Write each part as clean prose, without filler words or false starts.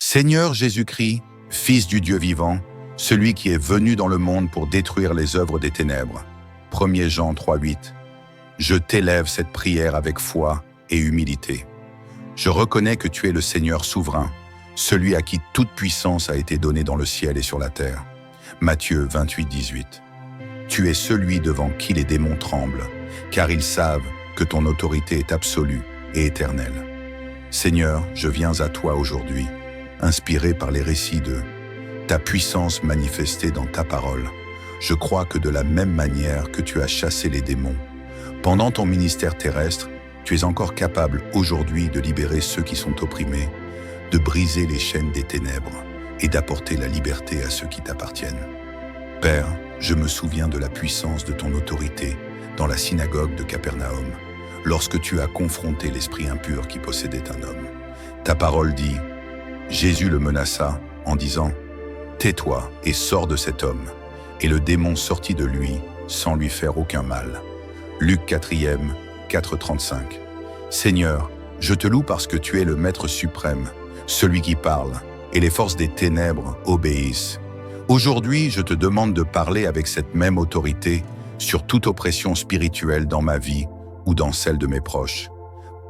Seigneur Jésus-Christ, Fils du Dieu vivant, celui qui est venu dans le monde pour détruire les œuvres des ténèbres. 1 Jean 3,8. Je t'élève cette prière avec foi et humilité. Je reconnais que tu es le Seigneur souverain, celui à qui toute puissance a été donnée dans le ciel et sur la terre. Matthieu 28,18. Tu es celui devant qui les démons tremblent, car ils savent que ton autorité est absolue et éternelle. Seigneur, je viens à toi aujourd'hui, inspiré par les récits de ta puissance manifestée dans ta parole. Je crois que de la même manière que tu as chassé les démons, pendant ton ministère terrestre, tu es encore capable aujourd'hui de libérer ceux qui sont opprimés, de briser les chaînes des ténèbres et d'apporter la liberté à ceux qui t'appartiennent. Père, je me souviens de la puissance de ton autorité dans la synagogue de Capernaum, lorsque tu as confronté l'esprit impur qui possédait un homme. Ta parole dit, Jésus le menaça en disant, « Tais-toi et sors de cet homme », et le démon sortit de lui sans lui faire aucun mal. Luc 4e, 4,35. Seigneur, je te loue parce que tu es le Maître suprême, celui qui parle, et les forces des ténèbres obéissent. Aujourd'hui, je te demande de parler avec cette même autorité sur toute oppression spirituelle dans ma vie ou dans celle de mes proches.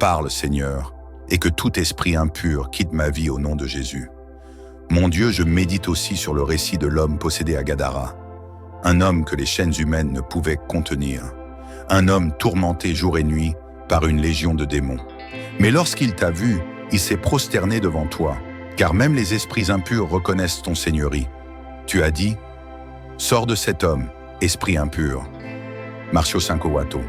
Parle, Seigneur, et que tout esprit impur quitte ma vie au nom de Jésus. Mon Dieu, je médite aussi sur le récit de l'homme possédé à Gadara, un homme que les chaînes humaines ne pouvaient contenir, un homme tourmenté jour et nuit par une légion de démons. Mais lorsqu'il t'a vu, il s'est prosterné devant toi, car même les esprits impurs reconnaissent ton seigneurie. Tu as dit, « Sors de cet homme, esprit impur. » Marcio 5 Watto.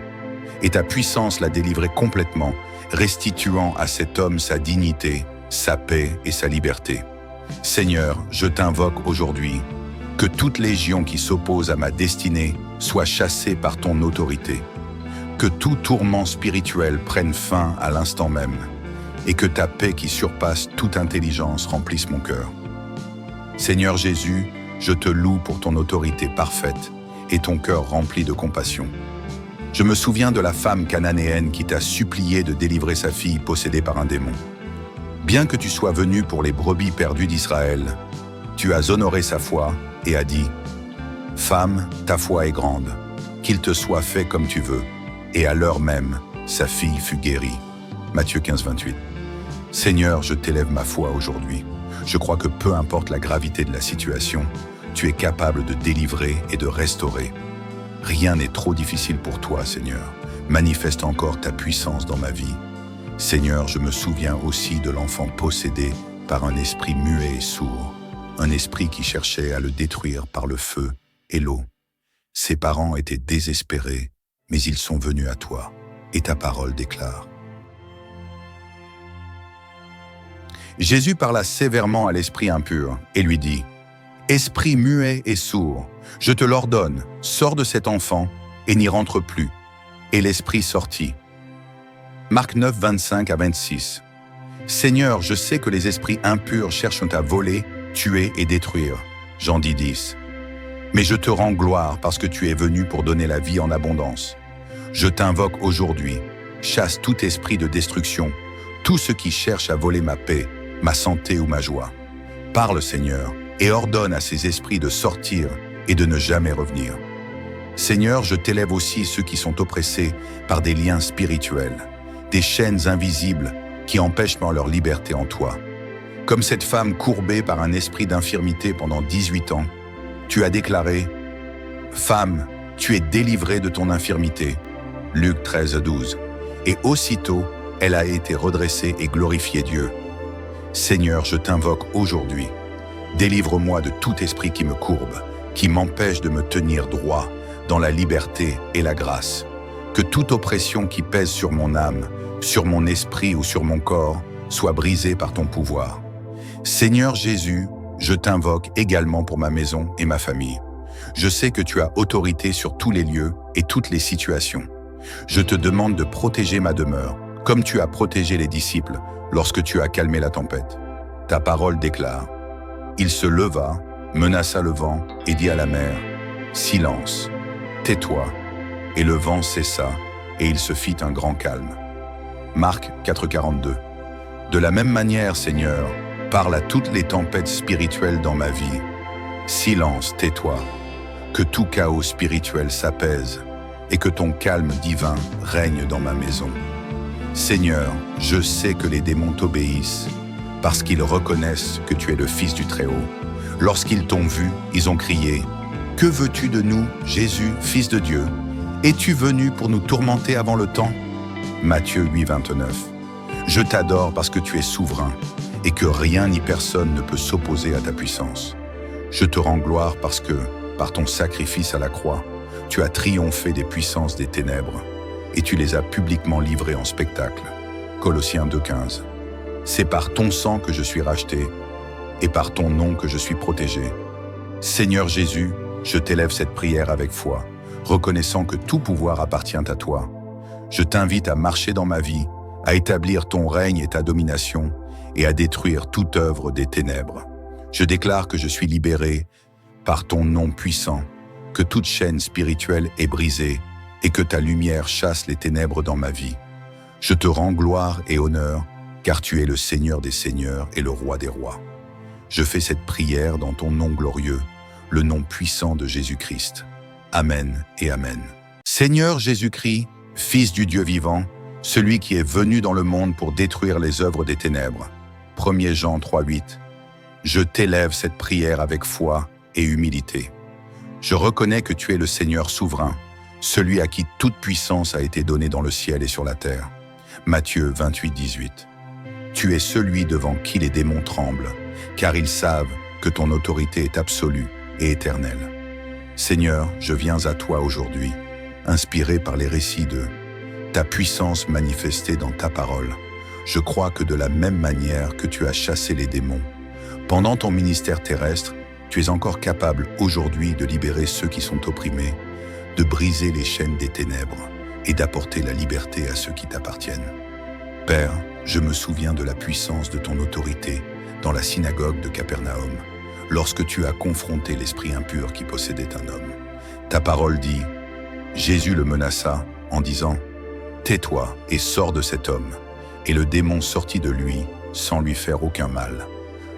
Et ta puissance l'a délivré complètement, restituant à cet homme sa dignité, sa paix et sa liberté. Seigneur, je t'invoque aujourd'hui, que toute légion qui s'oppose à ma destinée soit chassée par ton autorité, que tout tourment spirituel prenne fin à l'instant même, et que ta paix qui surpasse toute intelligence remplisse mon cœur. Seigneur Jésus, je te loue pour ton autorité parfaite et ton cœur rempli de compassion. Je me souviens de la femme cananéenne qui t'a supplié de délivrer sa fille possédée par un démon. Bien que tu sois venu pour les brebis perdues d'Israël, tu as honoré sa foi et as dit « Femme, ta foi est grande, qu'il te soit fait comme tu veux. » Et à l'heure même, sa fille fut guérie. Matthieu 15, 28. Seigneur, je t'élève ma foi aujourd'hui. Je crois que peu importe la gravité de la situation, tu es capable de délivrer et de restaurer. Rien n'est trop difficile pour toi, Seigneur. Manifeste encore ta puissance dans ma vie. Seigneur, je me souviens aussi de l'enfant possédé par un esprit muet et sourd, un esprit qui cherchait à le détruire par le feu et l'eau. Ses parents étaient désespérés, mais ils sont venus à toi, et ta parole déclare. Jésus parla sévèrement à l'esprit impur et lui dit, « Esprit muet et sourd, je te l'ordonne, sors de cet enfant et n'y rentre plus. » Et l'esprit sortit. Marc 9, 25 à 26. Seigneur, je sais que les esprits impurs cherchent à voler, tuer et détruire. Jean 10, 10. Mais je te rends gloire parce que tu es venu pour donner la vie en abondance. Je t'invoque aujourd'hui, chasse tout esprit de destruction, tout ce qui cherche à voler ma paix, ma santé ou ma joie. Parle, Seigneur, et ordonne à ces esprits de sortir et de ne jamais revenir. Seigneur, je t'élève aussi ceux qui sont oppressés par des liens spirituels, des chaînes invisibles qui empêchent leur liberté en toi. Comme cette femme courbée par un esprit d'infirmité pendant 18 ans, tu as déclaré « Femme, tu es délivrée de ton infirmité » Luc 13, 12. Et aussitôt, elle a été redressée et glorifié Dieu. Seigneur, je t'invoque aujourd'hui. Délivre-moi de tout esprit qui me courbe, qui m'empêche de me tenir droit dans la liberté et la grâce. Que toute oppression qui pèse sur mon âme, sur mon esprit ou sur mon corps, soit brisée par ton pouvoir. Seigneur Jésus, je t'invoque également pour ma maison et ma famille. Je sais que tu as autorité sur tous les lieux et toutes les situations. Je te demande de protéger ma demeure, comme tu as protégé les disciples lorsque tu as calmé la tempête. Ta parole déclare, « Il se leva, menaça le vent et dit à la mer, « Silence, tais-toi. » Et le vent cessa, et il se fit un grand calme. Marc 4, 42. De la même manière, Seigneur, Parle à toutes les tempêtes spirituelles dans ma vie. Silence, tais-toi. Que tout chaos spirituel s'apaise et que ton calme divin règne dans ma maison. Seigneur, je sais que les démons t'obéissent parce qu'ils reconnaissent que tu es le Fils du Très-Haut. Lorsqu'ils t'ont vu, ils ont crié « Que veux-tu de nous, Jésus, Fils de Dieu? Es-tu venu pour nous tourmenter avant le temps ?» Matthieu 8, 29. Je t'adore parce que tu es souverain et que rien ni personne ne peut s'opposer à ta puissance. Je te rends gloire parce que, par ton sacrifice à la croix, tu as triomphé des puissances des ténèbres et tu les as publiquement livrées en spectacle. Colossiens 2, 15. C'est par ton sang que je suis racheté et par ton nom que je suis protégé. Seigneur Jésus, je t'élève cette prière avec foi, reconnaissant que tout pouvoir appartient à toi. Je t'invite à marcher dans ma vie, à établir ton règne et ta domination, et à détruire toute œuvre des ténèbres. Je déclare que je suis libéré par ton nom puissant, que toute chaîne spirituelle est brisée et que ta lumière chasse les ténèbres dans ma vie. Je te rends gloire et honneur, car tu es le Seigneur des seigneurs et le Roi des rois. Je fais cette prière dans ton nom glorieux, le nom puissant de Jésus-Christ. Amen et Amen. Seigneur Jésus-Christ, Fils du Dieu vivant, celui qui est venu dans le monde pour détruire les œuvres des ténèbres. 1 Jean 3, 8. Je t'élève cette prière avec foi et humilité. Je reconnais que tu es le Seigneur souverain, celui à qui toute puissance a été donnée dans le ciel et sur la terre. Matthieu 28, 18. Tu es celui devant qui les démons tremblent, car ils savent que ton autorité est absolue et éternelle. Seigneur, je viens à toi aujourd'hui, inspiré par les récits de ta puissance manifestée dans ta parole. Je crois que de la même manière que tu as chassé les démons, pendant ton ministère terrestre, tu es encore capable aujourd'hui de libérer ceux qui sont opprimés, de briser les chaînes des ténèbres et d'apporter la liberté à ceux qui t'appartiennent. Père, je me souviens de la puissance de ton autorité dans la synagogue de Capernaum, lorsque tu as confronté l'esprit impur qui possédait un homme. Ta parole dit, Jésus le menaça en disant, « Tais-toi et sors de cet homme. » Et le démon sortit de lui sans lui faire aucun mal.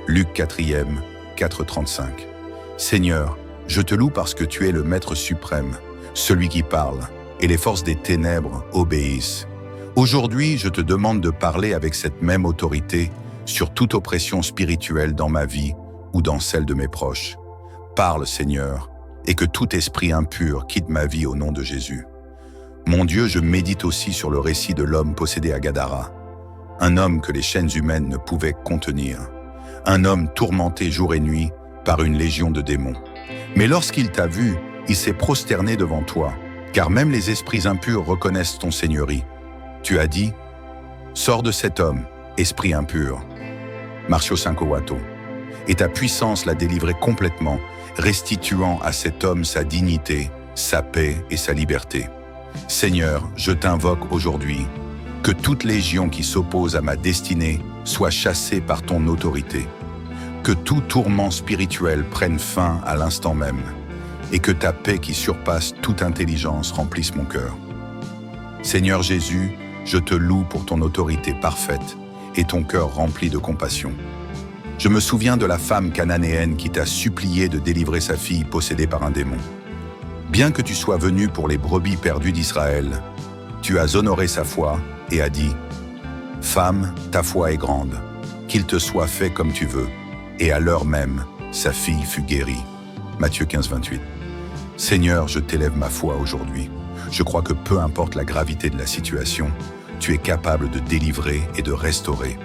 Luc 4e, 4,35. Seigneur, je te loue parce que tu es le Maître suprême, celui qui parle, et les forces des ténèbres obéissent. Aujourd'hui, je te demande de parler avec cette même autorité sur toute oppression spirituelle dans ma vie ou dans celle de mes proches. Parle, Seigneur, et que tout esprit impur quitte ma vie au nom de Jésus. Mon Dieu, je médite aussi sur le récit de l'homme possédé à Gadara, un homme que les chaînes humaines ne pouvaient contenir, un homme tourmenté jour et nuit par une légion de démons. Mais lorsqu'il t'a vu, il s'est prosterné devant toi, car même les esprits impurs reconnaissent ton seigneurie. Tu as dit, « Sors de cet homme, esprit impur. » Marcio 5 Owato. Et ta puissance l'a délivré complètement, restituant à cet homme sa dignité, sa paix et sa liberté. Seigneur, je t'invoque aujourd'hui, que toute légion qui s'oppose à ma destinée soit chassée par ton autorité, que tout tourment spirituel prenne fin à l'instant même, et que ta paix qui surpasse toute intelligence remplisse mon cœur. Seigneur Jésus, je te loue pour ton autorité parfaite et ton cœur rempli de compassion. Je me souviens de la femme cananéenne qui t'a supplié de délivrer sa fille possédée par un démon. Bien que tu sois venu pour les brebis perdues d'Israël, tu as honoré sa foi et as dit « Femme, ta foi est grande, qu'il te soit fait comme tu veux. » Et à l'heure même, sa fille fut guérie. Matthieu 15, 28. Seigneur, je t'élève ma foi aujourd'hui. Je crois que peu importe la gravité de la situation, tu es capable de délivrer et de restaurer.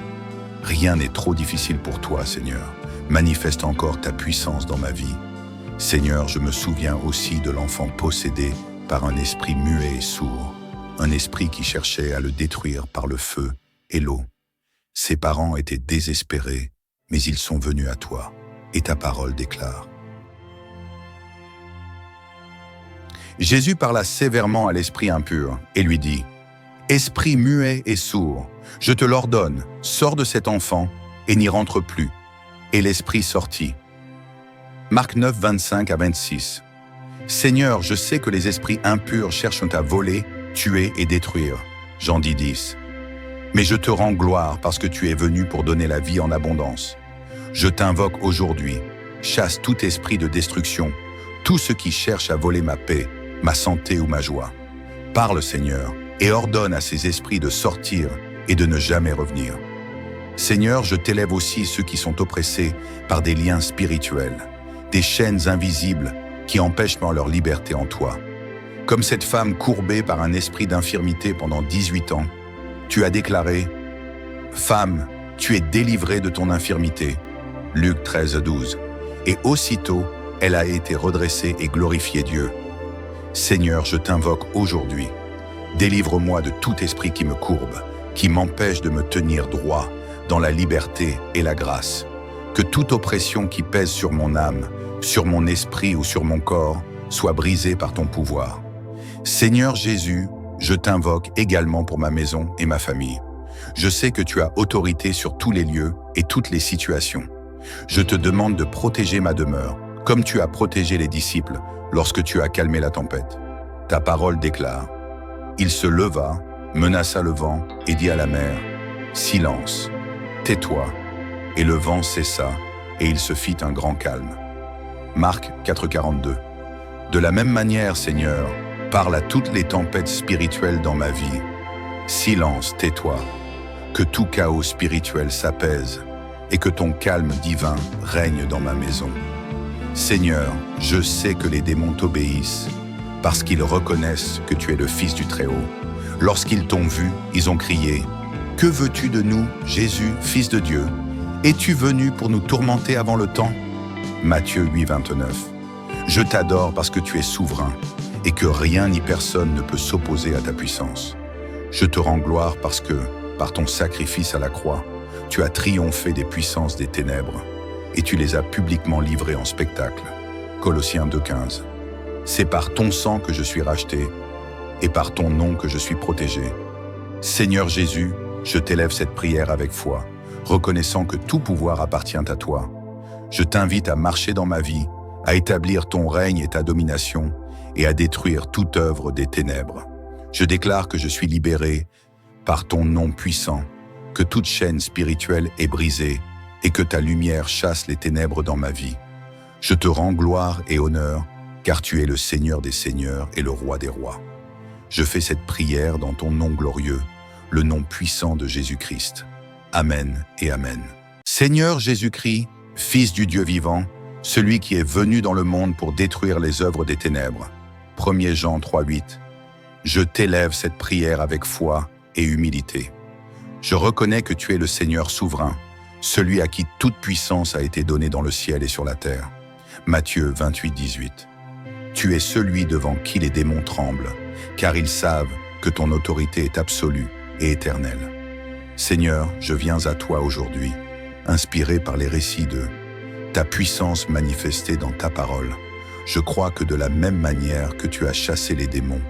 Rien n'est trop difficile pour toi, Seigneur. Manifeste encore ta puissance dans ma vie. Seigneur, je me souviens aussi de l'enfant possédé par un esprit muet et sourd, un esprit qui cherchait à le détruire par le feu et l'eau. Ses parents étaient désespérés, mais ils sont venus à toi, et ta parole déclare. Jésus parla sévèrement à l'esprit impur et lui dit, « Esprit muet et sourd, je te l'ordonne, sors de cet enfant et n'y rentre plus. » Et l'esprit sortit. Marc 9, 25 à 26. Seigneur, je sais que les esprits impurs cherchent à voler, tuer et détruire. Jean 10, 10. Mais je te rends gloire parce que tu es venu pour donner la vie en abondance. Je t'invoque aujourd'hui, chasse tout esprit de destruction, tout ce qui cherche à voler ma paix, ma santé ou ma joie. Parle, Seigneur, et ordonne à ces esprits de sortir et de ne jamais revenir. Seigneur, je t'élève aussi ceux qui sont oppressés par des liens spirituels, des chaînes invisibles qui empêchent leur liberté en toi. Comme cette femme courbée par un esprit d'infirmité pendant 18 ans, tu as déclaré « Femme, tu es délivrée de ton infirmité » Luc 13:12. Et aussitôt, elle a été redressée et glorifié Dieu. Seigneur, je t'invoque aujourd'hui. Délivre-moi de tout esprit qui me courbe, qui m'empêche de me tenir droit dans la liberté et la grâce. Que toute oppression qui pèse sur mon âme, sur mon esprit ou sur mon corps, soit brisée par ton pouvoir. Seigneur Jésus, je t'invoque également pour ma maison et ma famille. Je sais que tu as autorité sur tous les lieux et toutes les situations. Je te demande de protéger ma demeure, comme tu as protégé les disciples lorsque tu as calmé la tempête. Ta parole déclare « Il se leva, menaça le vent et dit à la mer « Silence, tais-toi » et le vent cessa et il se fit un grand calme. Marc 4,42. De la même manière, Seigneur, parle à toutes les tempêtes spirituelles dans ma vie. Silence, tais-toi, que tout chaos spirituel s'apaise et que ton calme divin règne dans ma maison. Seigneur, je sais que les démons t'obéissent parce qu'ils reconnaissent que tu es le Fils du Très-Haut. Lorsqu'ils t'ont vu, ils ont crié « Que veux-tu de nous, Jésus, Fils de Dieu? Es-tu venu pour nous tourmenter avant le temps ?» Matthieu 8,29. Je t'adore parce que tu es souverain et que rien ni personne ne peut s'opposer à ta puissance. Je te rends gloire parce que, par ton sacrifice à la croix, tu as triomphé des puissances des ténèbres et tu les as publiquement livrées en spectacle. Colossiens 2,15. C'est par ton sang que je suis racheté et par ton nom que je suis protégé. Seigneur Jésus, je t'élève cette prière avec foi, reconnaissant que tout pouvoir appartient à toi. Je t'invite à marcher dans ma vie, à établir ton règne et ta domination et à détruire toute œuvre des ténèbres. Je déclare que je suis libéré par ton nom puissant, que toute chaîne spirituelle est brisée et que ta lumière chasse les ténèbres dans ma vie. Je te rends gloire et honneur, car tu es le Seigneur des seigneurs et le Roi des rois. Je fais cette prière dans ton nom glorieux, le nom puissant de Jésus-Christ. Amen et Amen. Seigneur Jésus-Christ, Fils du Dieu vivant, celui qui est venu dans le monde pour détruire les œuvres des ténèbres. 1 Jean 3,8. Je t'élève cette prière avec foi et humilité. Je reconnais que tu es le Seigneur souverain, celui à qui toute puissance a été donnée dans le ciel et sur la terre. Matthieu 28,18. Tu es celui devant qui les démons tremblent, car ils savent que ton autorité est absolue et éternelle. Seigneur, je viens à toi aujourd'hui, inspiré par les récits de ta puissance manifestée dans ta parole. Je crois que de la même manière que tu as chassé les démons,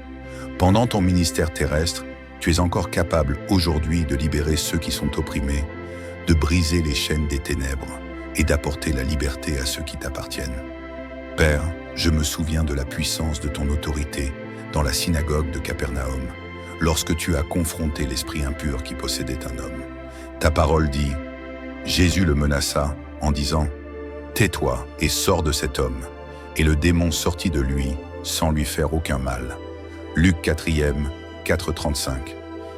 pendant ton ministère terrestre, tu es encore capable aujourd'hui de libérer ceux qui sont opprimés, de briser les chaînes des ténèbres et d'apporter la liberté à ceux qui t'appartiennent. Père, je me souviens de la puissance de ton autorité dans la synagogue de Capernaum, lorsque tu as confronté l'esprit impur qui possédait un homme. Ta parole dit, Jésus le menaça en disant, « Tais-toi et sors de cet homme », et le démon sortit de lui sans lui faire aucun mal. Luc 4e, 4,35.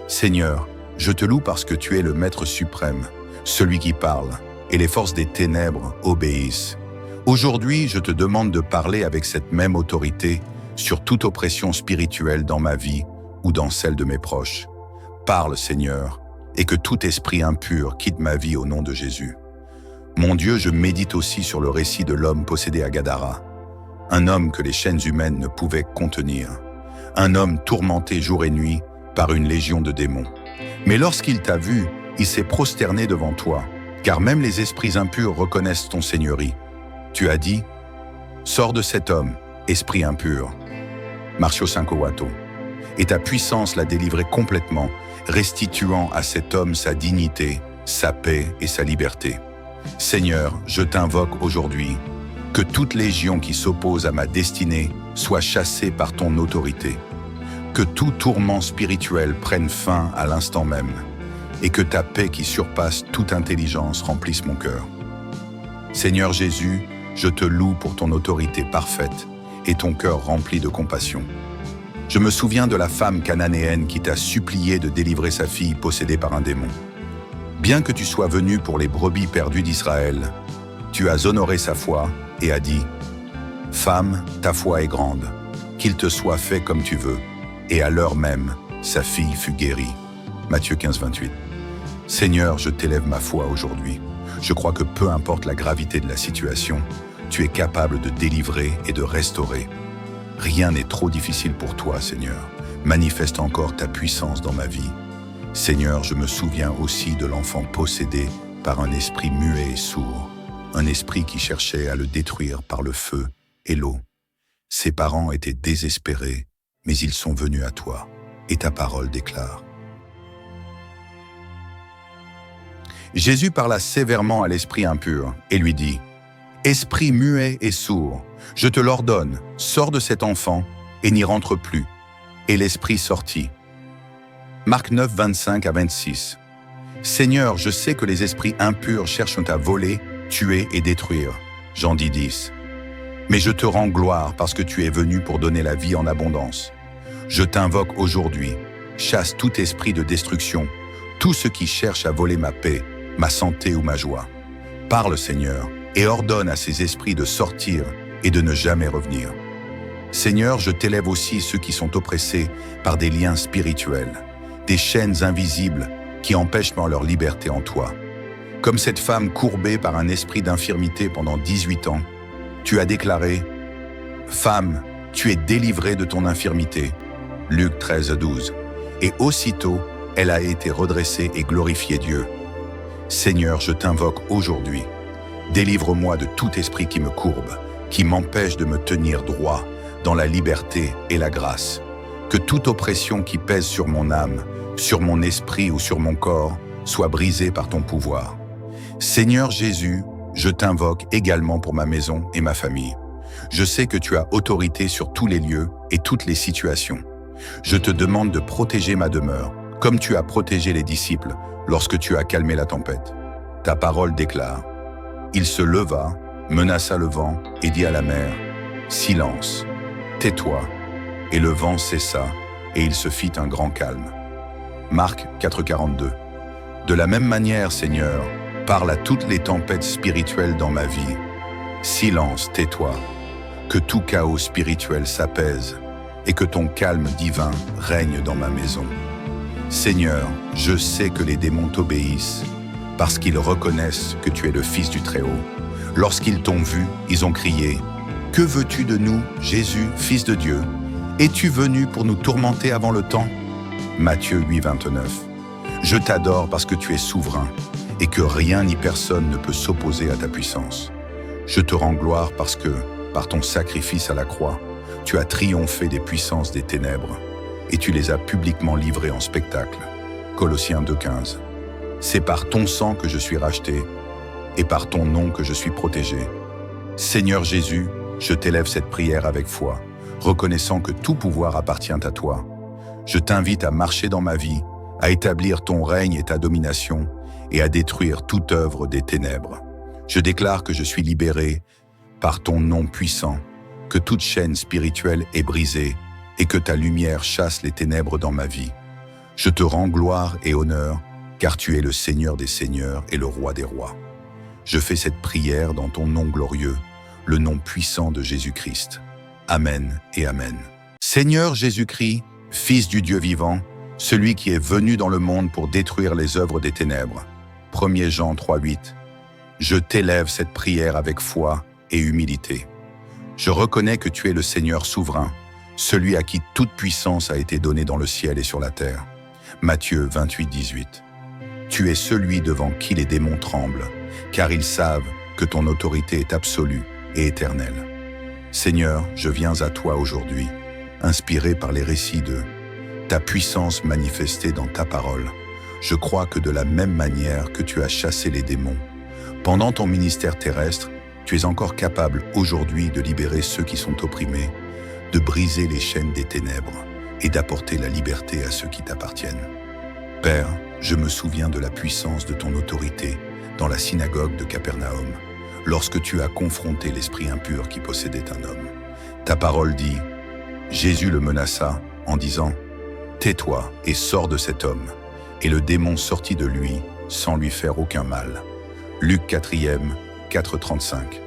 Seigneur, je te loue parce que tu es le Maître suprême, celui qui parle, et les forces des ténèbres obéissent. Aujourd'hui, je te demande de parler avec cette même autorité sur toute oppression spirituelle dans ma vie ou dans celle de mes proches. Parle, Seigneur, et que tout esprit impur quitte ma vie au nom de Jésus. Mon Dieu, je médite aussi sur le récit de l'homme possédé à Gadara, un homme que les chaînes humaines ne pouvaient contenir, un homme tourmenté jour et nuit par une légion de démons. Mais lorsqu'il t'a vu, il s'est prosterné devant toi, car même les esprits impurs reconnaissent ton seigneurie. Tu as dit, « Sors de cet homme, esprit impur. » Marcio 5:8. Et ta puissance l'a délivré complètement, restituant à cet homme sa dignité, sa paix et sa liberté. Seigneur, je t'invoque aujourd'hui, que toute légion qui s'oppose à ma destinée soit chassée par ton autorité, que tout tourment spirituel prenne fin à l'instant même, et que ta paix qui surpasse toute intelligence remplisse mon cœur. Seigneur Jésus, je te loue pour ton autorité parfaite et ton cœur rempli de compassion. Je me souviens de la femme cananéenne qui t'a supplié de délivrer sa fille possédée par un démon. Bien que tu sois venu pour les brebis perdues d'Israël, tu as honoré sa foi et as dit « Femme, ta foi est grande, qu'il te soit fait comme tu veux. » Et à l'heure même, sa fille fut guérie. Matthieu 15, 28. Seigneur, je t'élève ma foi aujourd'hui. Je crois que peu importe la gravité de la situation, tu es capable de délivrer et de restaurer. Rien n'est trop difficile pour toi, Seigneur. Manifeste encore ta puissance dans ma vie. Seigneur, je me souviens aussi de l'enfant possédé par un esprit muet et sourd, un esprit qui cherchait à le détruire par le feu et l'eau. Ses parents étaient désespérés, mais ils sont venus à toi, et ta parole déclare. Jésus parla sévèrement à l'esprit impur et lui dit « Esprit muet et sourd, je te l'ordonne, sors de cet enfant et n'y rentre plus. » Et l'esprit sortit. Marc 9, 25 à 26. Seigneur, je sais que les esprits impurs cherchent à voler, tuer et détruire. Jean 10, 10. Mais je te rends gloire parce que tu es venu pour donner la vie en abondance. Je t'invoque aujourd'hui, chasse tout esprit de destruction, tout ce qui cherche à voler ma paix, ma santé ou ma joie. Parle, Seigneur, et ordonne à ces esprits de sortir et de ne jamais revenir. Seigneur, je t'élève aussi ceux qui sont oppressés par des liens spirituels, des chaînes invisibles qui empêchent leur liberté en toi. Comme cette femme courbée par un esprit d'infirmité pendant 18 ans, tu as déclaré « Femme, tu es délivrée de ton infirmité » Luc 13, 12. Et aussitôt, elle a été redressée et glorifié Dieu. Seigneur, je t'invoque aujourd'hui. Délivre-moi de tout esprit qui me courbe, qui m'empêche de me tenir droit dans la liberté et la grâce. Que toute oppression qui pèse sur mon âme, sur mon esprit ou sur mon corps, soit brisée par ton pouvoir. Seigneur Jésus, je t'invoque également pour ma maison et ma famille. Je sais que tu as autorité sur tous les lieux et toutes les situations. Je te demande de protéger ma demeure, comme tu as protégé les disciples lorsque tu as calmé la tempête. Ta parole déclare « Il se leva, menaça le vent et dit à la mer « Silence, tais-toi » et le vent cessa et il se fit un grand calme. Marc 4, 42. De la même manière, Seigneur, parle à toutes les tempêtes spirituelles dans ma vie. Silence, tais-toi, que tout chaos spirituel s'apaise et que ton calme divin règne dans ma maison. Seigneur, je sais que les démons t'obéissent parce qu'ils reconnaissent que tu es le Fils du Très-Haut. Lorsqu'ils t'ont vu, ils ont crié « Que veux-tu de nous, Jésus, Fils de Dieu? Es-tu venu pour nous tourmenter avant le temps ?» Matthieu 8, 29. Je t'adore parce que tu es souverain et que rien ni personne ne peut s'opposer à ta puissance. Je te rends gloire parce que, par ton sacrifice à la croix, tu as triomphé des puissances des ténèbres et tu les as publiquement livrées en spectacle. Colossiens 2, 15. C'est par ton sang que je suis racheté et par ton nom que je suis protégé. Seigneur Jésus, je t'élève cette prière avec foi, reconnaissant que tout pouvoir appartient à toi. Je t'invite à marcher dans ma vie, à établir ton règne et ta domination et à détruire toute œuvre des ténèbres. Je déclare que je suis libéré par ton nom puissant, que toute chaîne spirituelle est brisée et que ta lumière chasse les ténèbres dans ma vie. Je te rends gloire et honneur, car tu es le Seigneur des seigneurs et le Roi des rois. Je fais cette prière dans ton nom glorieux, le nom puissant de Jésus-Christ. Amen et Amen. Seigneur Jésus-Christ, Fils du Dieu vivant, celui qui est venu dans le monde pour détruire les œuvres des ténèbres. 1 Jean 3, 8. Je t'élève cette prière avec foi et humilité. Je reconnais que tu es le Seigneur souverain, celui à qui toute puissance a été donnée dans le ciel et sur la terre. Matthieu 28, 18. Tu es celui devant qui les démons tremblent, car ils savent que ton autorité est absolue et éternelle. Seigneur, je viens à toi aujourd'hui, inspiré par les récits de ta puissance manifestée dans ta parole. Je crois que de la même manière que tu as chassé les démons, pendant ton ministère terrestre, tu es encore capable aujourd'hui de libérer ceux qui sont opprimés, de briser les chaînes des ténèbres et d'apporter la liberté à ceux qui t'appartiennent. Père, je me souviens de la puissance de ton autorité dans la synagogue de Capernaum, lorsque tu as confronté l'esprit impur qui possédait un homme. Ta parole dit, Jésus le menaça en disant, « Tais-toi et sors de cet homme. » Et le démon sortit de lui sans lui faire aucun mal. Luc 4e, 4,35.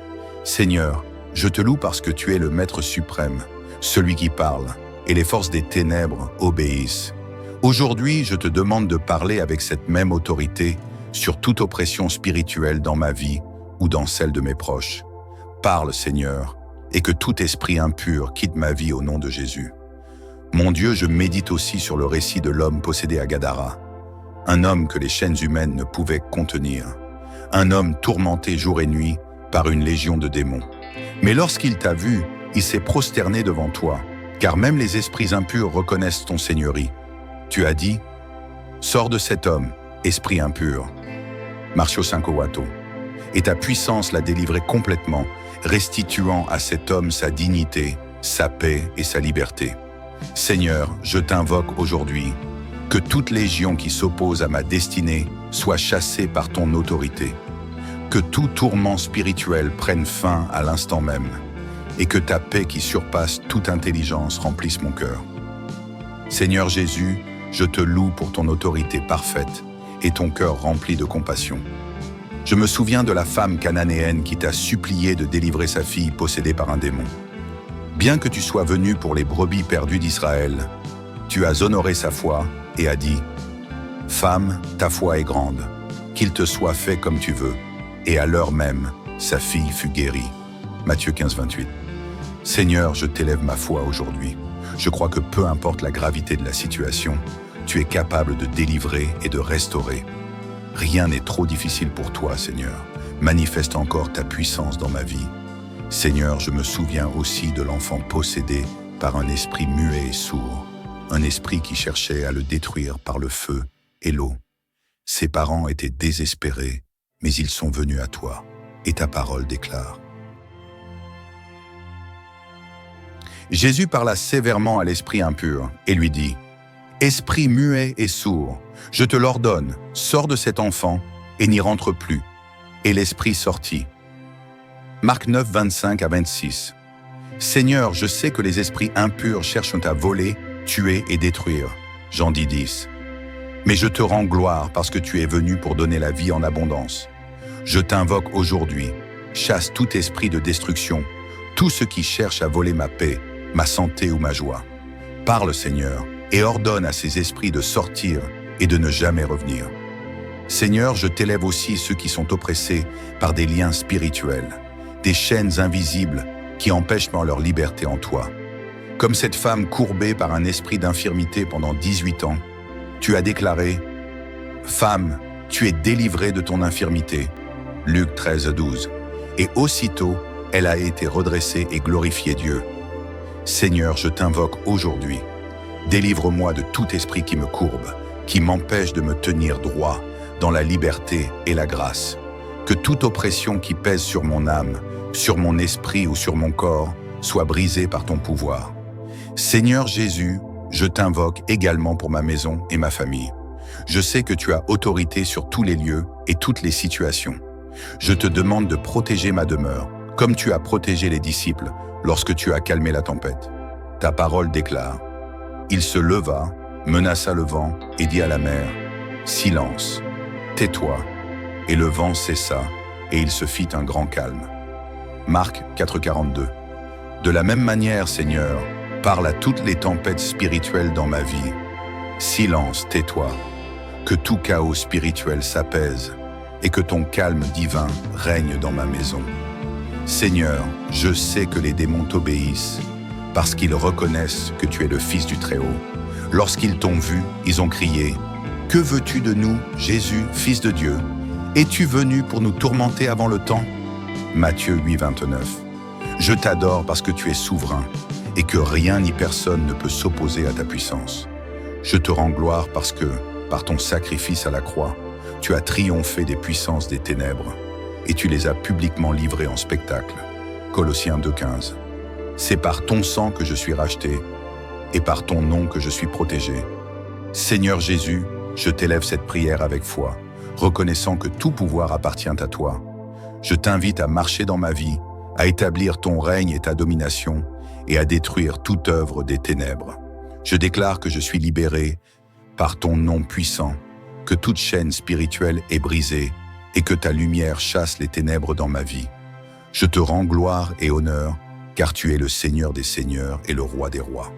Seigneur, je te loue parce que tu es le Maître suprême, celui qui parle, et les forces des ténèbres obéissent. Aujourd'hui, je te demande de parler avec cette même autorité sur toute oppression spirituelle dans ma vie ou dans celle de mes proches. Parle, Seigneur, et que tout esprit impur quitte ma vie au nom de Jésus. Mon Dieu, je médite aussi sur le récit de l'homme possédé à Gadara, un homme que les chaînes humaines ne pouvaient contenir, un homme tourmenté jour et nuit par une légion de démons. Mais lorsqu'il t'a vu, il s'est prosterné devant toi, car même les esprits impurs reconnaissent ton seigneurie. Tu as dit, « Sors de cet homme, esprit impur. » Marcio 5 Watto. Et ta puissance l'a délivré complètement, restituant à cet homme sa dignité, sa paix et sa liberté. Seigneur, je t'invoque aujourd'hui, que toute légion qui s'oppose à ma destinée soit chassée par ton autorité, que tout tourment spirituel prenne fin à l'instant même, et que ta paix qui surpasse toute intelligence remplisse mon cœur. Seigneur Jésus, je te loue pour ton autorité parfaite et ton cœur rempli de compassion. Je me souviens de la femme cananéenne qui t'a supplié de délivrer sa fille possédée par un démon. Bien que tu sois venu pour les brebis perdues d'Israël, tu as honoré sa foi et as dit « Femme, ta foi est grande, qu'il te soit fait comme tu veux. » Et à l'heure même, sa fille fut guérie. Matthieu 15, 28. Seigneur, je t'élève ma foi aujourd'hui. Je crois que peu importe la gravité de la situation, tu es capable de délivrer et de restaurer. Rien n'est trop difficile pour toi, Seigneur. Manifeste encore ta puissance dans ma vie. Seigneur, je me souviens aussi de l'enfant possédé par un esprit muet et sourd, un esprit qui cherchait à le détruire par le feu et l'eau. Ses parents étaient désespérés, mais ils sont venus à toi, et ta parole déclare. Jésus parla sévèrement à l'esprit impur et lui dit, « Esprit muet et sourd, je te l'ordonne, sors de cet enfant et n'y rentre plus. » Et l'esprit sortit. Marc 9, 25 à 26. Seigneur, je sais que les esprits impurs cherchent à voler, tuer et détruire. Jean 10, 10. Mais je te rends gloire parce que tu es venu pour donner la vie en abondance. Je t'invoque aujourd'hui, chasse tout esprit de destruction, tout ce qui cherche à voler ma paix, ma santé ou ma joie. Parle, Seigneur, et ordonne à ces esprits de sortir et de ne jamais revenir. Seigneur, je t'élève aussi ceux qui sont oppressés par des liens spirituels, des chaînes invisibles qui empêchent leur liberté en toi. Comme cette femme courbée par un esprit d'infirmité pendant 18 ans, tu as déclaré « Femme, tu es délivrée de ton infirmité » Luc 13, 12. Et aussitôt, elle a été redressée et glorifié Dieu. Seigneur, je t'invoque aujourd'hui. Délivre-moi de tout esprit qui me courbe, qui m'empêche de me tenir droit dans la liberté et la grâce. Que toute oppression qui pèse sur mon âme, sur mon esprit ou sur mon corps, soit brisée par ton pouvoir. Seigneur Jésus, je t'invoque également pour ma maison et ma famille. Je sais que tu as autorité sur tous les lieux et toutes les situations. Je te demande de protéger ma demeure, comme tu as protégé les disciples lorsque tu as calmé la tempête. Ta parole déclare, « Il se leva, menaça le vent et dit à la mer, « Silence, tais-toi. » Et le vent cessa, et il se fit un grand calme. Marc 4, 42. De la même manière, Seigneur, parle à toutes les tempêtes spirituelles dans ma vie. Silence, tais-toi. Que tout chaos spirituel s'apaise et que ton calme divin règne dans ma maison. Seigneur, je sais que les démons t'obéissent parce qu'ils reconnaissent que tu es le Fils du Très-Haut. Lorsqu'ils t'ont vu, ils ont crié « Que veux-tu de nous, Jésus, Fils de Dieu? Es-tu venu pour nous tourmenter avant le temps ?» Matthieu 8, 29. Je t'adore parce que tu es souverain et que rien ni personne ne peut s'opposer à ta puissance. Je te rends gloire parce que, par ton sacrifice à la croix, tu as triomphé des puissances des ténèbres et tu les as publiquement livrées en spectacle. Colossiens 2, 15. C'est par ton sang que je suis racheté et par ton nom que je suis protégé. Seigneur Jésus, je t'élève cette prière avec foi, reconnaissant que tout pouvoir appartient à toi. Je t'invite à marcher dans ma vie, à établir ton règne et ta domination, et à détruire toute œuvre des ténèbres. Je déclare que je suis libéré par ton nom puissant, que toute chaîne spirituelle est brisée et que ta lumière chasse les ténèbres dans ma vie. Je te rends gloire et honneur, car tu es le Seigneur des seigneurs et le Roi des rois.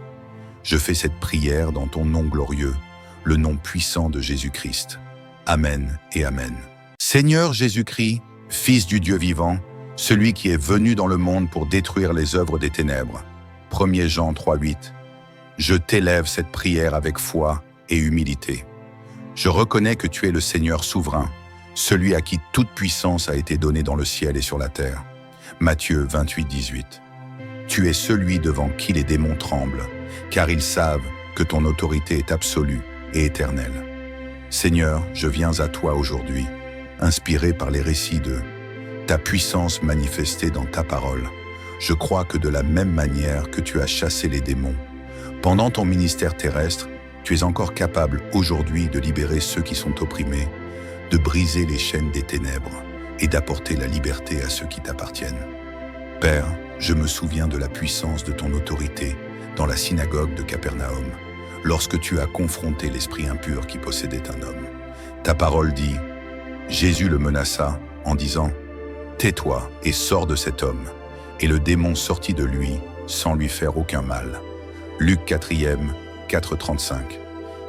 Je fais cette prière dans ton nom glorieux, le nom puissant de Jésus-Christ. Amen et Amen. Seigneur Jésus-Christ, Fils du Dieu vivant, celui qui est venu dans le monde pour détruire les œuvres des ténèbres. 1 Jean 3,8. Je t'élève cette prière avec foi et humilité. Je reconnais que tu es le Seigneur souverain, celui à qui toute puissance a été donnée dans le ciel et sur la terre. Matthieu 28,18. Tu es celui devant qui les démons tremblent, car ils savent que ton autorité est absolue et éternelle. Seigneur, je viens à toi aujourd'hui, inspiré par les récits de ta puissance manifestée dans ta parole. Je crois que de la même manière que tu as chassé les démons, pendant ton ministère terrestre, tu es encore capable aujourd'hui de libérer ceux qui sont opprimés, de briser les chaînes des ténèbres et d'apporter la liberté à ceux qui t'appartiennent. Père, je me souviens de la puissance de ton autorité dans la synagogue de Capernaum, lorsque tu as confronté l'esprit impur qui possédait un homme. Ta parole dit, Jésus le menaça en disant, « Tais-toi et sors de cet homme. » Et le démon sortit de lui sans lui faire aucun mal. Luc 4e, 4,35.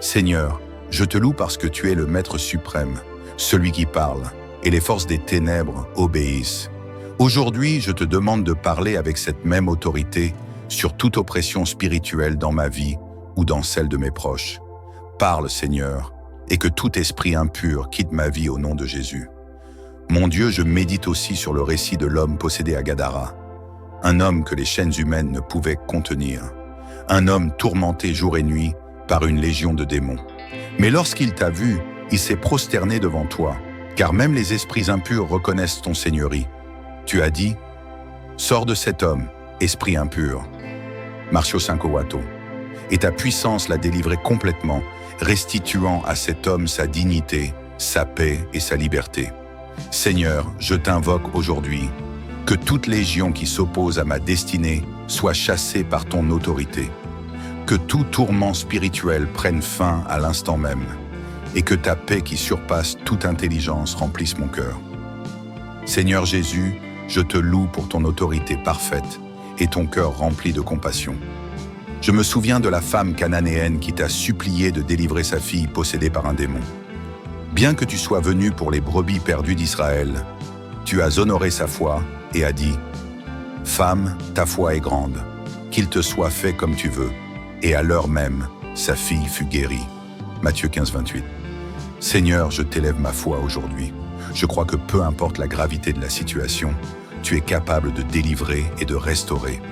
Seigneur, je te loue parce que tu es le Maître suprême, celui qui parle, et les forces des ténèbres obéissent. Aujourd'hui, je te demande de parler avec cette même autorité sur toute oppression spirituelle dans ma vie ou dans celle de mes proches. Parle, Seigneur, et que tout esprit impur quitte ma vie au nom de Jésus. Mon Dieu, je médite aussi sur le récit de l'homme possédé à Gadara, un homme que les chaînes humaines ne pouvaient contenir, un homme tourmenté jour et nuit par une légion de démons. Mais lorsqu'il t'a vu, il s'est prosterné devant toi, car même les esprits impurs reconnaissent ton seigneurie. Tu as dit, « Sors de cet homme, esprit impur. » Marcio 5:8. Et ta puissance l'a délivré complètement, restituant à cet homme sa dignité, sa paix et sa liberté. Seigneur, je t'invoque aujourd'hui, que toute légion qui s'oppose à ma destinée soit chassée par ton autorité, que tout tourment spirituel prenne fin à l'instant même, et que ta paix qui surpasse toute intelligence remplisse mon cœur. Seigneur Jésus, je te loue pour ton autorité parfaite et ton cœur rempli de compassion. Je me souviens de la femme cananéenne qui t'a supplié de délivrer sa fille possédée par un démon. Bien que tu sois venu pour les brebis perdues d'Israël, tu as honoré sa foi et as dit « Femme, ta foi est grande, qu'il te soit fait comme tu veux. » Et à l'heure même, sa fille fut guérie. Matthieu 15:28. Seigneur, je t'élève ma foi aujourd'hui. Je crois que peu importe la gravité de la situation, tu es capable de délivrer et de restaurer.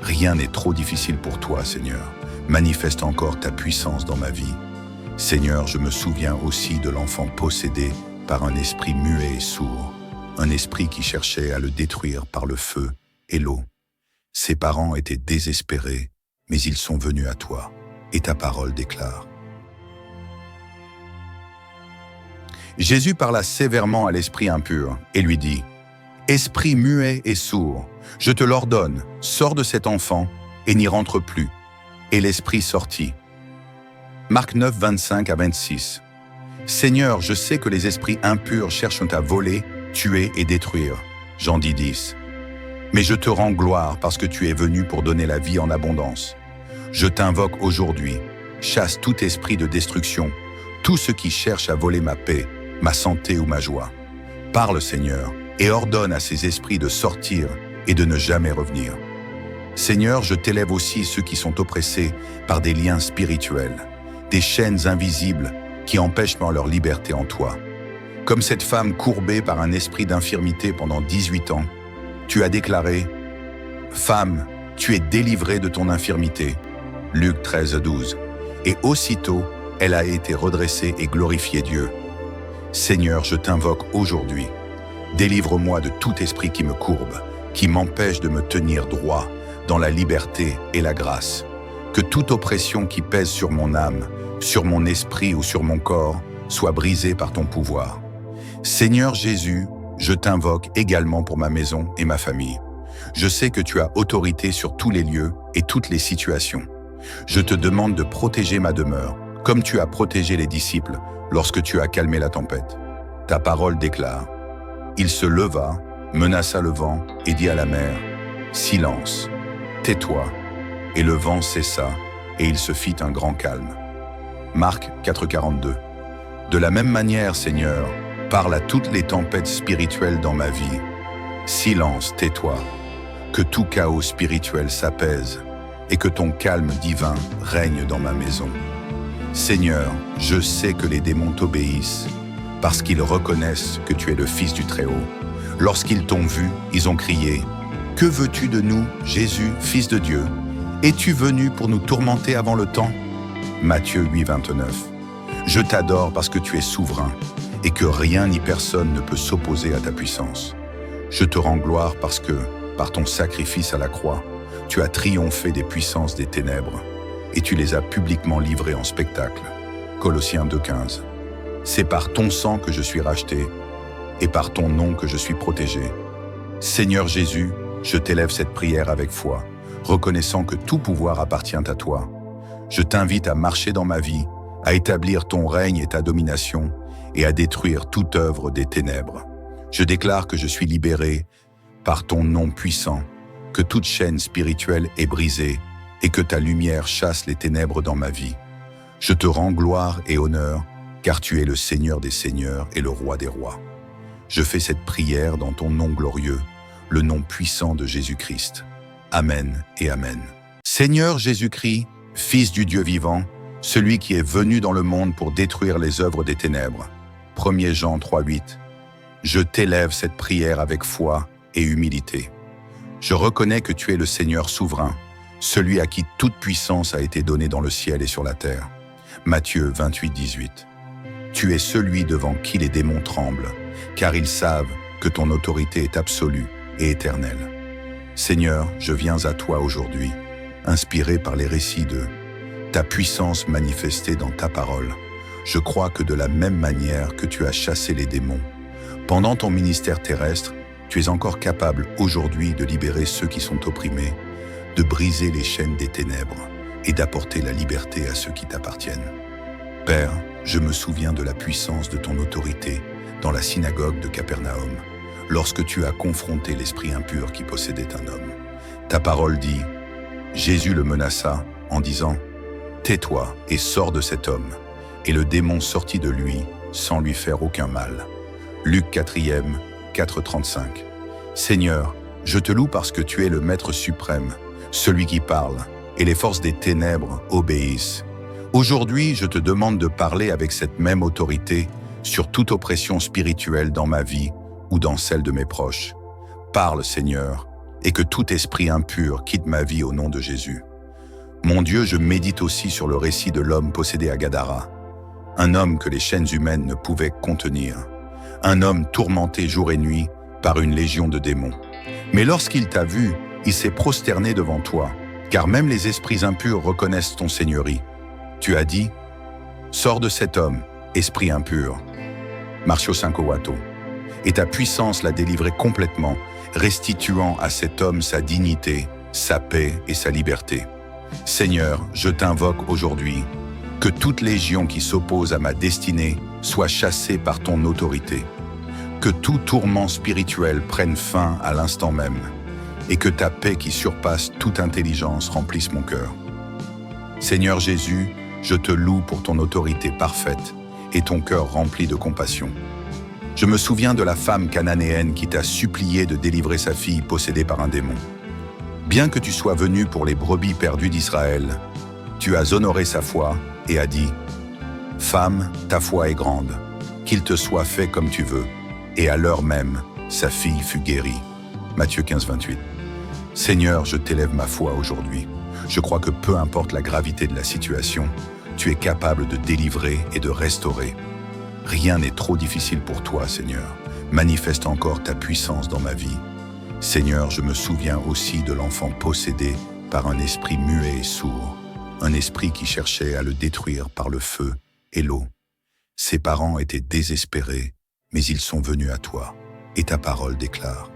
Rien n'est trop difficile pour toi, Seigneur. Manifeste encore ta puissance dans ma vie. Seigneur, je me souviens aussi de l'enfant possédé par un esprit muet et sourd, un esprit qui cherchait à le détruire par le feu et l'eau. Ses parents étaient désespérés, mais ils sont venus à toi, et ta parole déclare. Jésus parla sévèrement à l'esprit impur et lui dit, « Esprit muet et sourd, je te l'ordonne, sors de cet enfant et n'y rentre plus. » Et l'esprit sortit. Marc 9, 25-26. Seigneur, je sais que les esprits impurs cherchent à voler, tuer et détruire. Jean 10, 10. Mais je te rends gloire parce que tu es venu pour donner la vie en abondance. Je t'invoque aujourd'hui, chasse tout esprit de destruction, tout ce qui cherche à voler ma paix, ma santé ou ma joie. Parle, Seigneur, et ordonne à ces esprits de sortir et de ne jamais revenir. Seigneur, je t'élève aussi ceux qui sont oppressés par des liens spirituels, des chaînes invisibles qui empêchent leur liberté en toi. Comme cette femme courbée par un esprit d'infirmité pendant 18 ans, tu as déclaré « Femme, tu es délivrée de ton infirmité » Luc 13, 12. Et aussitôt, elle a été redressée et glorifié Dieu. Seigneur, je t'invoque aujourd'hui. Délivre-moi de tout esprit qui me courbe, qui m'empêche de me tenir droit dans la liberté et la grâce. Que toute oppression qui pèse sur mon âme, sur mon esprit ou sur mon corps, soit brisée par ton pouvoir. Seigneur Jésus, je t'invoque également pour ma maison et ma famille. Je sais que tu as autorité sur tous les lieux et toutes les situations. Je te demande de protéger ma demeure, comme tu as protégé les disciples lorsque tu as calmé la tempête. Ta parole déclare: il se leva, menaça le vent et dit à la mer: silence, tais-toi. Et le vent cessa, et il se fit un grand calme. Marc 4,42. De la même manière, Seigneur, parle à toutes les tempêtes spirituelles dans ma vie. Silence, tais-toi. Que tout chaos spirituel s'apaise et que ton calme divin règne dans ma maison. Seigneur, je sais que les démons t'obéissent parce qu'ils reconnaissent que tu es le Fils du Très-Haut. Lorsqu'ils t'ont vu, ils ont crié: que veux-tu de nous, Jésus, Fils de Dieu? Es-tu venu pour nous tourmenter avant le temps? Matthieu 8,29. Je t'adore parce que tu es souverain et que rien ni personne ne peut s'opposer à ta puissance. Je te rends gloire parce que, par ton sacrifice à la croix, tu as triomphé des puissances des ténèbres et tu les as publiquement livrées en spectacle. Colossiens 2,15. C'est par ton sang que je suis racheté et par ton nom que je suis protégé. Seigneur Jésus, je t'élève cette prière avec foi, reconnaissant que tout pouvoir appartient à toi. Je t'invite à marcher dans ma vie, à établir ton règne et ta domination, et à détruire toute œuvre des ténèbres. Je déclare que je suis libéré par ton nom puissant, que toute chaîne spirituelle est brisée, et que ta lumière chasse les ténèbres dans ma vie. Je te rends gloire et honneur, car tu es le Seigneur des seigneurs et le Roi des rois. Je fais cette prière dans ton nom glorieux, le nom puissant de Jésus-Christ. Amen et Amen. Seigneur Jésus-Christ, Fils du Dieu vivant, celui qui est venu dans le monde pour détruire les œuvres des ténèbres. 1 Jean 3,8. Je t'élève cette prière avec foi et humilité. Je reconnais que tu es le Seigneur souverain, celui à qui toute puissance a été donnée dans le ciel et sur la terre. Matthieu 28,18. Tu es celui devant qui les démons tremblent, car ils savent que ton autorité est absolue et éternelle. Seigneur, je viens à toi aujourd'hui, inspiré par les récits de ta puissance manifestée dans ta parole. Je crois que de la même manière que tu as chassé les démons, pendant ton ministère terrestre, tu es encore capable aujourd'hui de libérer ceux qui sont opprimés, de briser les chaînes des ténèbres et d'apporter la liberté à ceux qui t'appartiennent. Père, je me souviens de la puissance de ton autorité dans la synagogue de Capernaum, lorsque tu as confronté l'esprit impur qui possédait un homme. Ta parole dit: Jésus le menaça en disant: tais-toi et sors de cet homme. Et le démon sortit de lui sans lui faire aucun mal. Luc 4e, 4,35. Seigneur, je te loue parce que tu es le Maître suprême, celui qui parle, et les forces des ténèbres obéissent. Aujourd'hui, je te demande de parler avec cette même autorité sur toute oppression spirituelle dans ma vie ou dans celle de mes proches. Parle, Seigneur, et que tout esprit impur quitte ma vie au nom de Jésus. Mon Dieu, je médite aussi sur le récit de l'homme possédé à Gadara, un homme que les chaînes humaines ne pouvaient contenir, un homme tourmenté jour et nuit par une légion de démons. Mais lorsqu'il t'a vu, il s'est prosterné devant toi, car même les esprits impurs reconnaissent ton seigneurie. Tu as dit: sors de cet homme, esprit impur. Marcio 5,8. Et ta puissance l'a délivré complètement, restituant à cet homme sa dignité, sa paix et sa liberté. Seigneur, je t'invoque aujourd'hui, que toute légion qui s'oppose à ma destinée soit chassée par ton autorité, que tout tourment spirituel prenne fin à l'instant même, et que ta paix qui surpasse toute intelligence remplisse mon cœur. Seigneur Jésus, je te loue pour ton autorité parfaite et ton cœur rempli de compassion. Je me souviens de la femme cananéenne qui t'a supplié de délivrer sa fille possédée par un démon. Bien que tu sois venu pour les brebis perdues d'Israël, tu as honoré sa foi et as dit: Femme, ta foi est grande, qu'il te soit fait comme tu veux. Et à l'heure même, sa fille fut guérie. Matthieu 15,28. Seigneur, je t'élève ma foi aujourd'hui. Je crois que peu importe la gravité de la situation, tu es capable de délivrer et de restaurer. Rien n'est trop difficile pour toi, Seigneur. Manifeste encore ta puissance dans ma vie. Seigneur, je me souviens aussi de l'enfant possédé par un esprit muet et sourd, un esprit qui cherchait à le détruire par le feu et l'eau. Ses parents étaient désespérés, mais ils sont venus à toi. et ta parole déclare.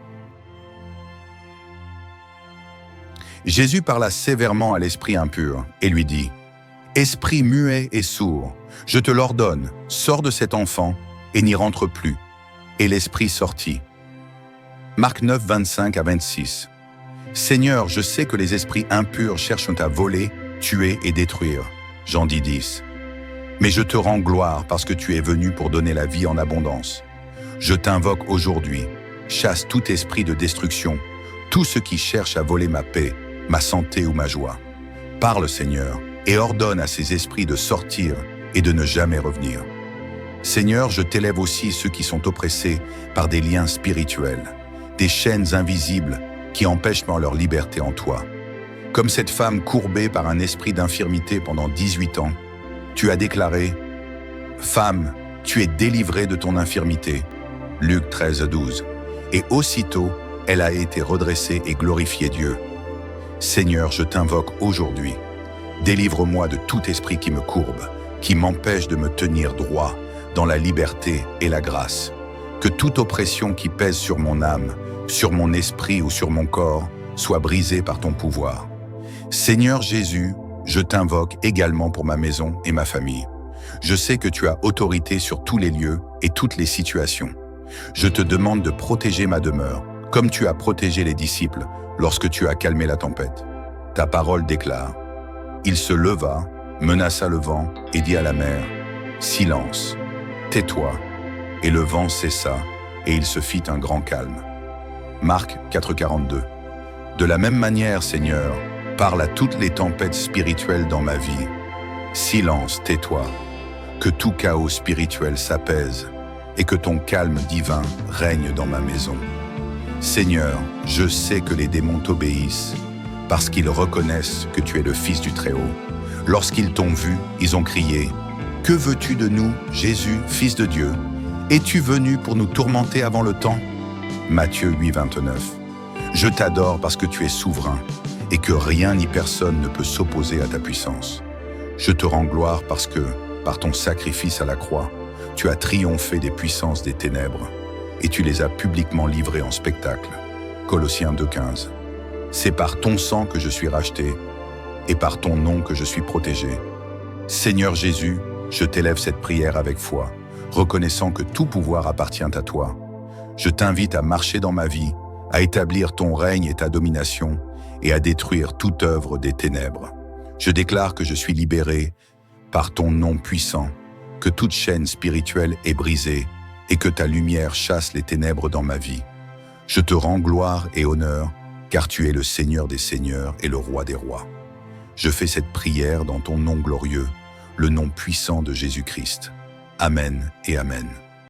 Jésus parla sévèrement à l'esprit impur et lui dit « Esprit muet et sourd, je te l'ordonne, sors de cet enfant et n'y rentre plus. » Et l'esprit sortit. Marc 9, 25 à 26. Seigneur, je sais que les esprits impurs cherchent à voler, tuer et détruire. Jean 10, 10. Mais je te rends gloire parce que tu es venu pour donner la vie en abondance. Je t'invoque aujourd'hui, chasse tout esprit de destruction, tout ce qui cherche à voler ma paix, ma santé ou ma joie. Parle, Seigneur, et ordonne à ces esprits de sortir et de ne jamais revenir. Seigneur, je t'élève aussi ceux qui sont oppressés par des liens spirituels, des chaînes invisibles qui empêchent leur liberté en toi. Comme cette femme courbée par un esprit d'infirmité pendant 18 ans, tu as déclaré « Femme, tu es délivrée de ton infirmité » Luc 13, 12. Et aussitôt, elle a été redressée et glorifié Dieu. Seigneur, je t'invoque aujourd'hui. Délivre-moi de tout esprit qui me courbe, qui m'empêche de me tenir droit dans la liberté et la grâce. Que toute oppression qui pèse sur mon âme, sur mon esprit ou sur mon corps, soit brisée par ton pouvoir. Seigneur Jésus, je t'invoque également pour ma maison et ma famille. Je sais que tu as autorité sur tous les lieux et toutes les situations. Je te demande de protéger ma demeure, comme tu as protégé les disciples lorsque tu as calmé la tempête. Ta parole déclare « Il se leva, menaça le vent et dit à la mer « Silence, tais-toi » et le vent cessa et il se fit un grand calme. Marc 4, 42. De la même manière, Seigneur, parle à toutes les tempêtes spirituelles dans ma vie. Silence, tais-toi, que tout chaos spirituel s'apaise et que ton calme divin règne dans ma maison. Seigneur, je sais que les démons t'obéissent parce qu'ils reconnaissent que tu es le Fils du Très-Haut. Lorsqu'ils t'ont vu, ils ont crié « Que veux-tu de nous, Jésus, Fils de Dieu? Es-tu venu pour nous tourmenter avant le temps ?» Matthieu 8, 29. Je t'adore parce que tu es souverain et que rien ni personne ne peut s'opposer à ta puissance. Je te rends gloire parce que, par ton sacrifice à la croix, tu as triomphé des puissances des ténèbres et tu les as publiquement livrées en spectacle. Colossiens 2, 15. C'est par ton sang que je suis racheté et par ton nom que je suis protégé. Seigneur Jésus, je t'élève cette prière avec foi, reconnaissant que tout pouvoir appartient à toi. Je t'invite à marcher dans ma vie, à établir ton règne et ta domination et à détruire toute œuvre des ténèbres. Je déclare que je suis libéré par ton nom puissant, que toute chaîne spirituelle est brisée et que ta lumière chasse les ténèbres dans ma vie. Je te rends gloire et honneur, car tu es le Seigneur des seigneurs et le Roi des rois. Je fais cette prière dans ton nom glorieux, le nom puissant de Jésus-Christ. Amen et Amen.